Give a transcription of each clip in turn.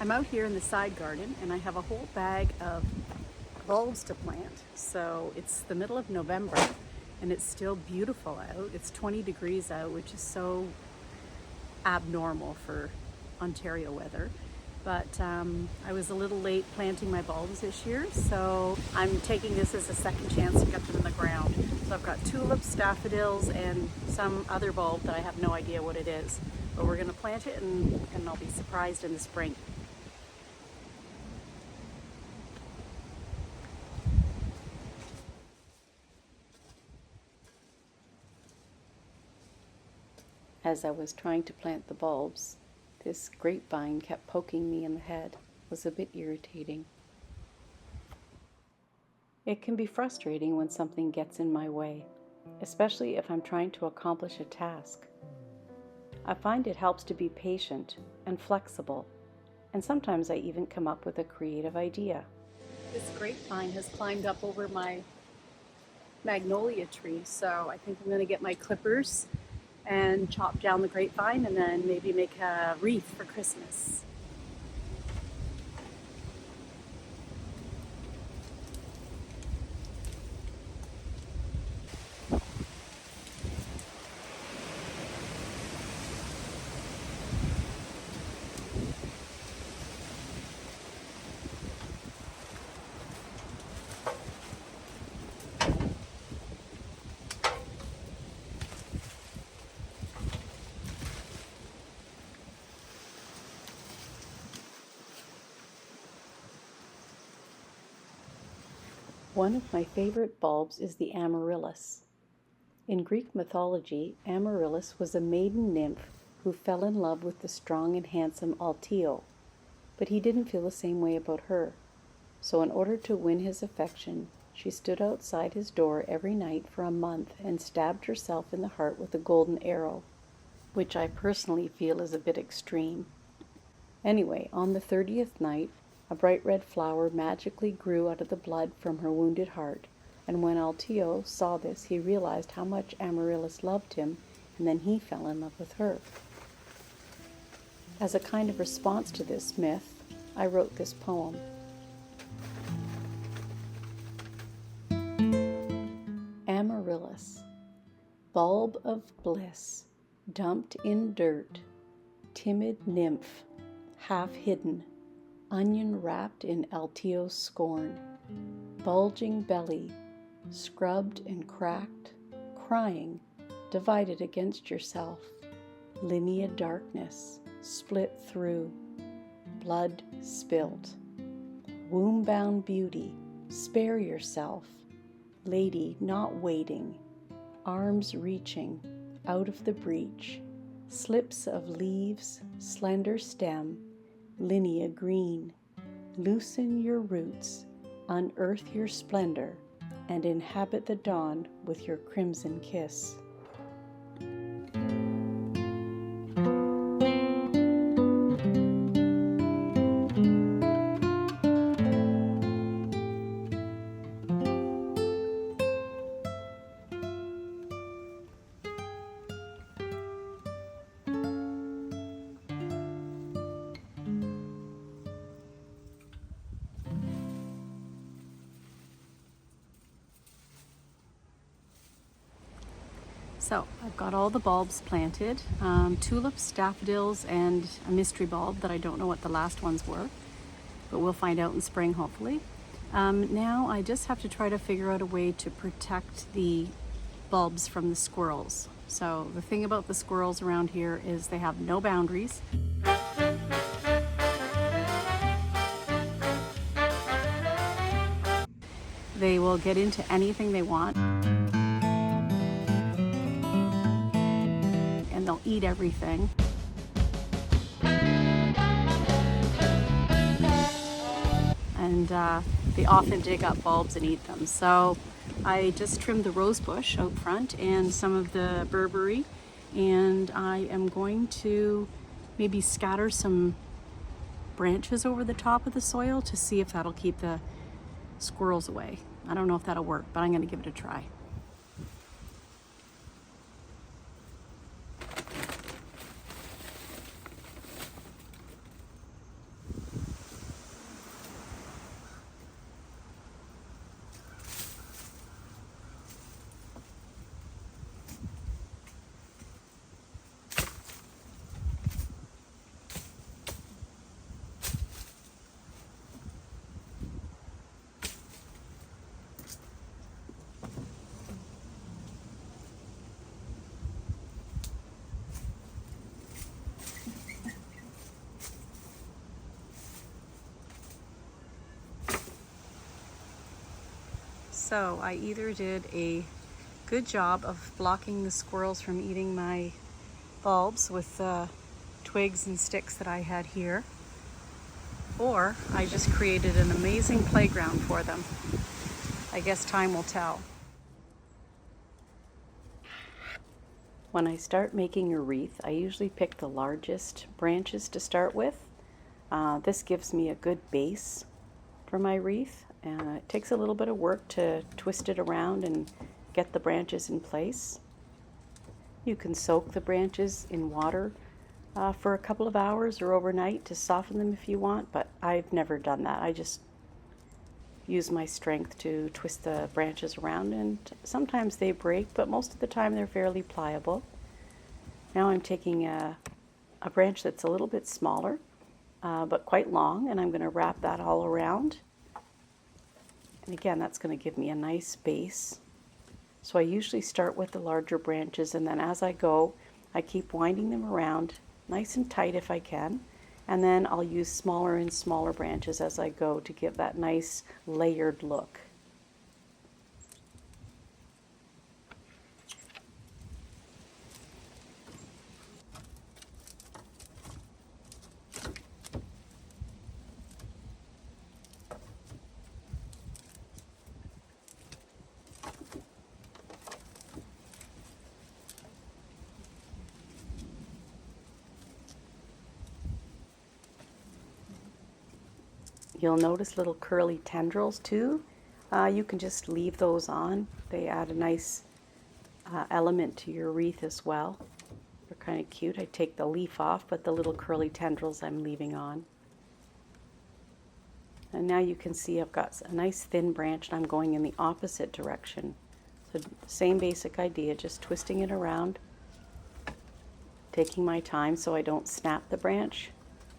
I'm out here in the side garden and I have a whole bag of bulbs to plant. So it's the middle of November and it's still beautiful out. It's 20 degrees out, which is so abnormal for Ontario weather. But I was a little late planting my bulbs this year, so I'm taking this as a second chance to get them in the ground. So I've got tulips, daffodils, and some other bulb that I have no idea what it is. But we're gonna plant it and I'll be surprised in the spring. As I was trying to plant the bulbs, this grapevine kept poking me in the head. It was a bit irritating. It can be frustrating when something gets in my way, especially if I'm trying to accomplish a task. I find it helps to be patient and flexible, and sometimes I even come up with a creative idea. This grapevine has climbed up over my magnolia tree, so I think I'm going to get my clippers and chop down the grapevine and then maybe make a wreath for Christmas. One of my favorite bulbs is the amaryllis. In Greek mythology, Amaryllis was a maiden nymph who fell in love with the strong and handsome Altio, but he didn't feel the same way about her. So in order to win his affection, she stood outside his door every night for a month and stabbed herself in the heart with a golden arrow, which I personally feel is a bit extreme. Anyway, on the 30th night, a bright red flower magically grew out of the blood from her wounded heart, and when Altio saw this, he realized how much Amaryllis loved him, and then he fell in love with her. As a kind of response to this myth, I wrote this poem. Amaryllis, bulb of bliss, dumped in dirt, timid nymph, half hidden, onion wrapped in Altio's scorn, bulging belly, scrubbed and cracked, crying, divided against yourself, linea darkness, split through, blood spilt, womb-bound beauty, spare yourself, lady not waiting, arms reaching, out of the breach, slips of leaves, slender stem, linea green, loosen your roots, unearth your splendor, and inhabit the dawn with your crimson kiss. So I've got all the bulbs planted, tulips, daffodils, and a mystery bulb that I don't know what the last ones were, but we'll find out in spring hopefully. Now I just have to try to figure out a way to protect the bulbs from the squirrels. So the thing about the squirrels around here is they have no boundaries. They will get into anything they want. And they'll eat everything. And they often dig up bulbs and eat them. So I just trimmed the rose bush out front and some of the berberry, and I am going to maybe scatter some branches over the top of the soil to see if that'll keep the squirrels away. I don't know if that'll work, but I'm going to give it a try. So I either did a good job of blocking the squirrels from eating my bulbs with the twigs and sticks that I had here, or I just created an amazing playground for them. I guess time will tell. When I start making a wreath, I usually pick the largest branches to start with. This gives me a good base for my wreath. It takes a little bit of work to twist it around and get the branches in place. You can soak the branches in water for a couple of hours or overnight to soften them if you want, but I've never done that. I just use my strength to twist the branches around, and sometimes they break, but most of the time they're fairly pliable. Now I'm taking a branch that's a little bit smaller, but quite long, and I'm going to wrap that all around. And again, that's going to give me a nice base. So I usually start with the larger branches, and then as I go, I keep winding them around nice and tight if I can. And then I'll use smaller and smaller branches as I go to give that nice layered look. You'll notice little curly tendrils too. You can just leave those on. They add a nice element to your wreath as well. They're kind of cute. I take the leaf off, but the little curly tendrils I'm leaving on. And now you can see I've got a nice thin branch and I'm going in the opposite direction. So same basic idea, just twisting it around, taking my time so I don't snap the branch.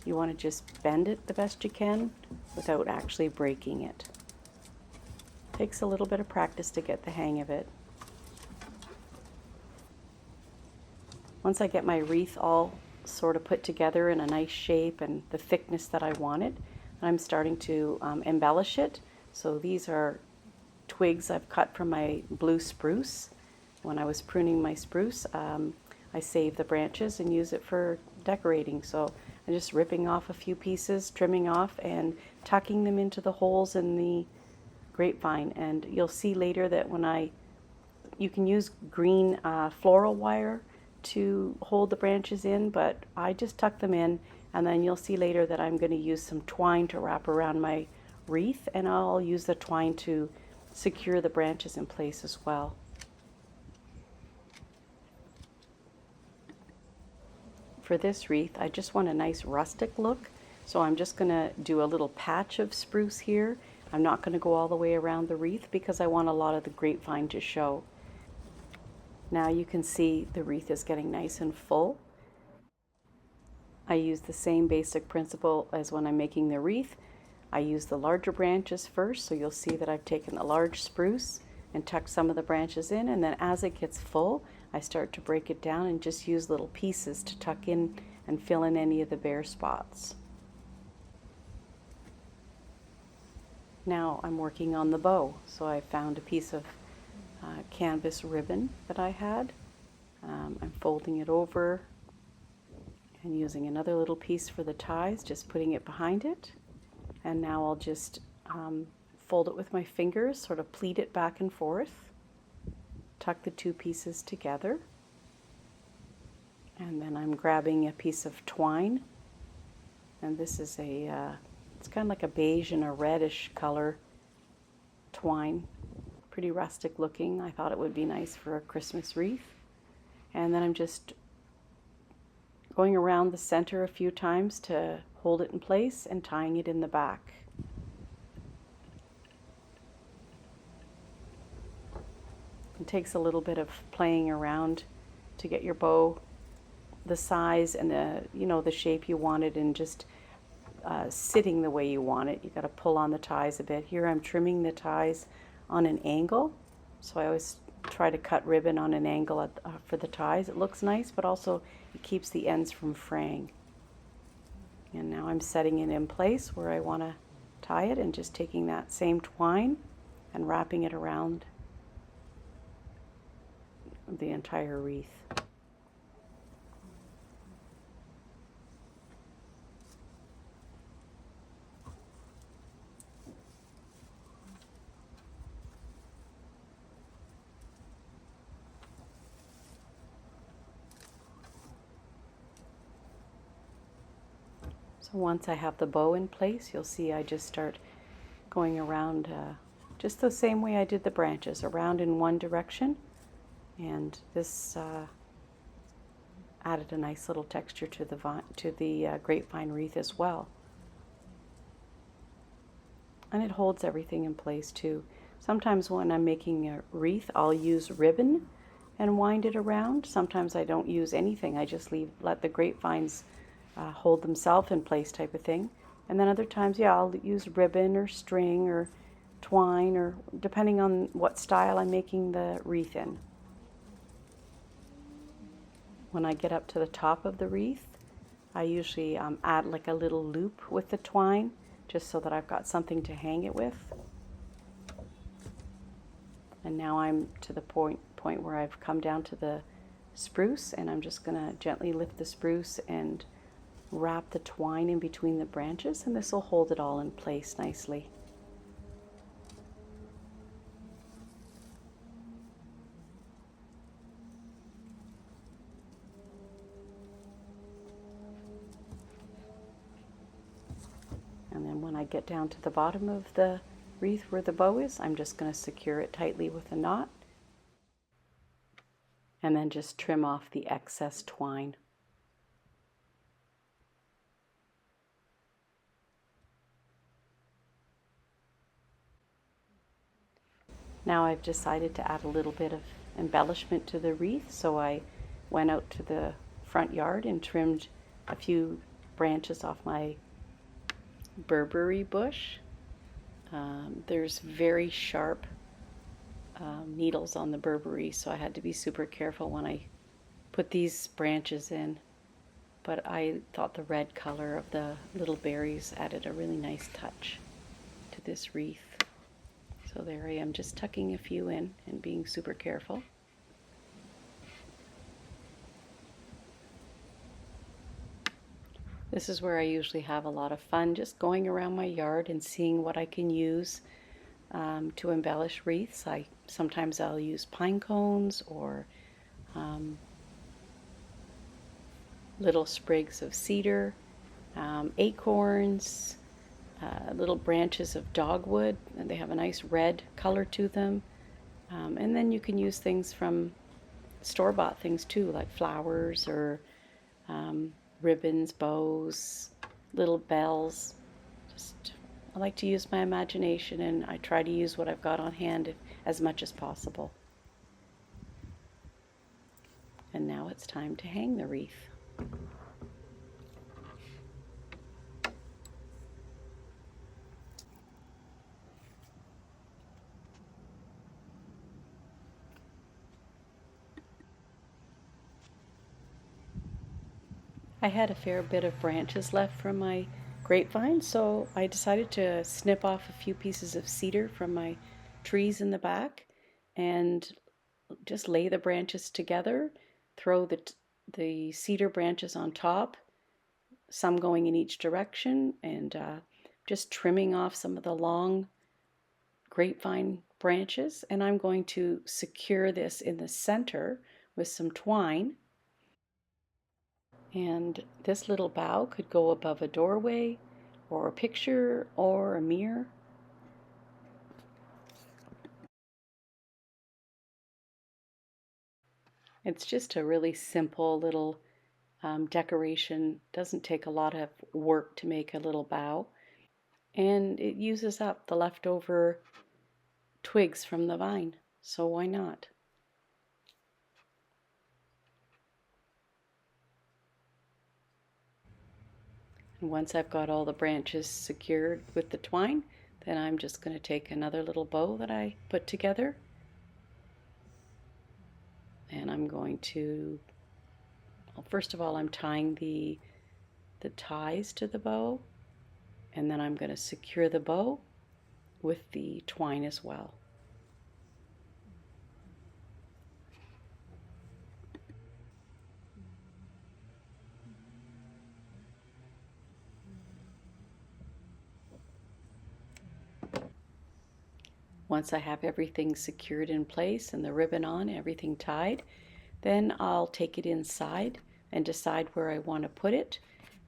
You want to just bend it the best you can without actually breaking it. Takes a little bit of practice to get the hang of it. Once I get my wreath all sort of put together in a nice shape and the thickness that I wanted, I'm starting to embellish it. So these are twigs I've cut from my blue spruce. When I was pruning my spruce, I save the branches and use it for decorating. So I'm just ripping off a few pieces, trimming off, and tucking them into the holes in the grapevine. And you'll see later that you can use green floral wire to hold the branches in, but I just tuck them in, and then you'll see later that I'm going to use some twine to wrap around my wreath, and I'll use the twine to secure the branches in place as well. For this wreath, I just want a nice rustic look, so I'm just going to do a little patch of spruce here. I'm not going to go all the way around the wreath because I want a lot of the grapevine to show. Now you can see the wreath is getting nice and full. I use the same basic principle as when I'm making the wreath. I use the larger branches first, so you'll see that I've taken the large spruce and tucked some of the branches in, and then as it gets full, I start to break it down and just use little pieces to tuck in and fill in any of the bare spots. Now I'm working on the bow, so I found a piece of canvas ribbon that I had. I'm folding it over and using another little piece for the ties, just putting it behind it. And now I'll just fold it with my fingers, sort of pleat it back and forth, tuck the two pieces together, and then I'm grabbing a piece of twine, and this is it's kind of like a beige and a reddish color twine, pretty rustic looking. I thought it would be nice for a Christmas wreath. And then I'm just going around the center a few times to hold it in place and tying it in the back. It takes a little bit of playing around to get your bow the size and the shape you want it, and just sitting the way you want it. You got to pull on the ties a bit. Here I'm trimming the ties on an angle, so I always try to cut ribbon on an angle for the ties. It looks nice, but also it keeps the ends from fraying. And now I'm setting it in place where I want to tie it, and just taking that same twine and wrapping it around the entire wreath. So once I have the bow in place, you'll see I just start going around just the same way I did the branches, around in one direction. And this added a nice little texture to the grapevine wreath as well. And it holds everything in place too. Sometimes when I'm making a wreath, I'll use ribbon and wind it around. Sometimes I don't use anything. I just let the grapevines hold themselves in place type of thing. And then other times, yeah, I'll use ribbon or string or twine, or depending on what style I'm making the wreath in. When I get up to the top of the wreath, I usually add like a little loop with the twine, just so that I've got something to hang it with. And now I'm to the point where I've come down to the spruce, and I'm just going to gently lift the spruce and wrap the twine in between the branches, and this will hold it all in place nicely. And then when I get down to the bottom of the wreath where the bow is, I'm just going to secure it tightly with a knot, and then just trim off the excess twine. Now I've decided to add a little bit of embellishment to the wreath, so I went out to the front yard and trimmed a few branches off my Burberry bush. There's very sharp needles on the Burberry, so I had to be super careful when I put these branches in. But I thought the red color of the little berries added a really nice touch to this wreath. So there I am, just tucking a few in and being super careful. This is where I usually have a lot of fun, just going around my yard and seeing what I can use to embellish wreaths. Sometimes I'll use pine cones or little sprigs of cedar, acorns, little branches of dogwood, and they have a nice red color to them. And then you can use things from store-bought things too, like flowers or ribbons, bows, little bells. I like to use my imagination, and I try to use what I've got on hand as much as possible. And now it's time to hang the wreath. I had a fair bit of branches left from my grapevine, so I decided to snip off a few pieces of cedar from my trees in the back and just lay the branches together, throw the cedar branches on top, some going in each direction, and just trimming off some of the long grapevine branches. And I'm going to secure this in the center with some twine. And this little bough could go above a doorway or a picture or a mirror. It's just a really simple little decoration. Doesn't take a lot of work to make a little bough. And it uses up the leftover twigs from the vine, so why not? And once I've got all the branches secured with the twine, then I'm just going to take another little bow that I put together, and I'm going to, well, first of all, I'm tying the ties to the bow, and then I'm going to secure the bow with the twine as well. once I have everything secured in place and the ribbon on, everything tied, then I'll take it inside and decide where I want to put it.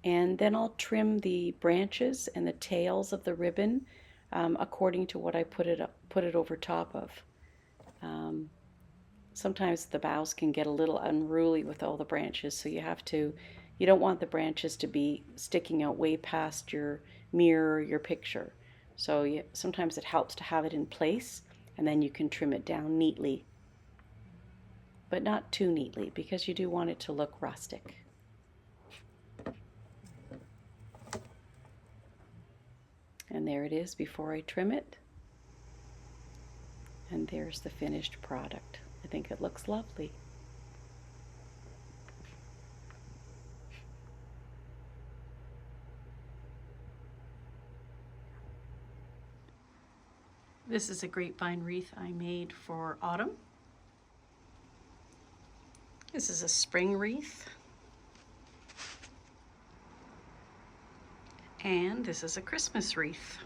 And then I'll trim the branches and the tails of the ribbon according to what I put it over top of. Sometimes the boughs can get a little unruly with all the branches, so you don't want the branches to be sticking out way past your mirror or your picture. So sometimes it helps to have it in place, and then you can trim it down neatly, but not too neatly because you do want it to look rustic. And there it is before I trim it. And there's the finished product. I think it looks lovely. This is a grapevine wreath I made for autumn. This is a spring wreath. And this is a Christmas wreath.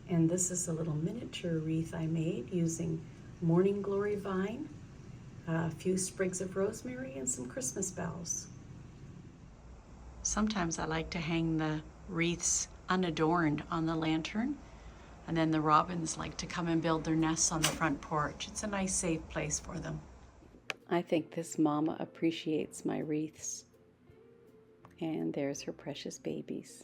And this is a little miniature wreath I made using morning glory vine, a few sprigs of rosemary, and some Christmas bells. Sometimes I like to hang the wreaths unadorned on the lantern, and then the robins like to come and build their nests on the front porch. It's a nice, safe place for them. I think this mama appreciates my wreaths. And there's her precious babies.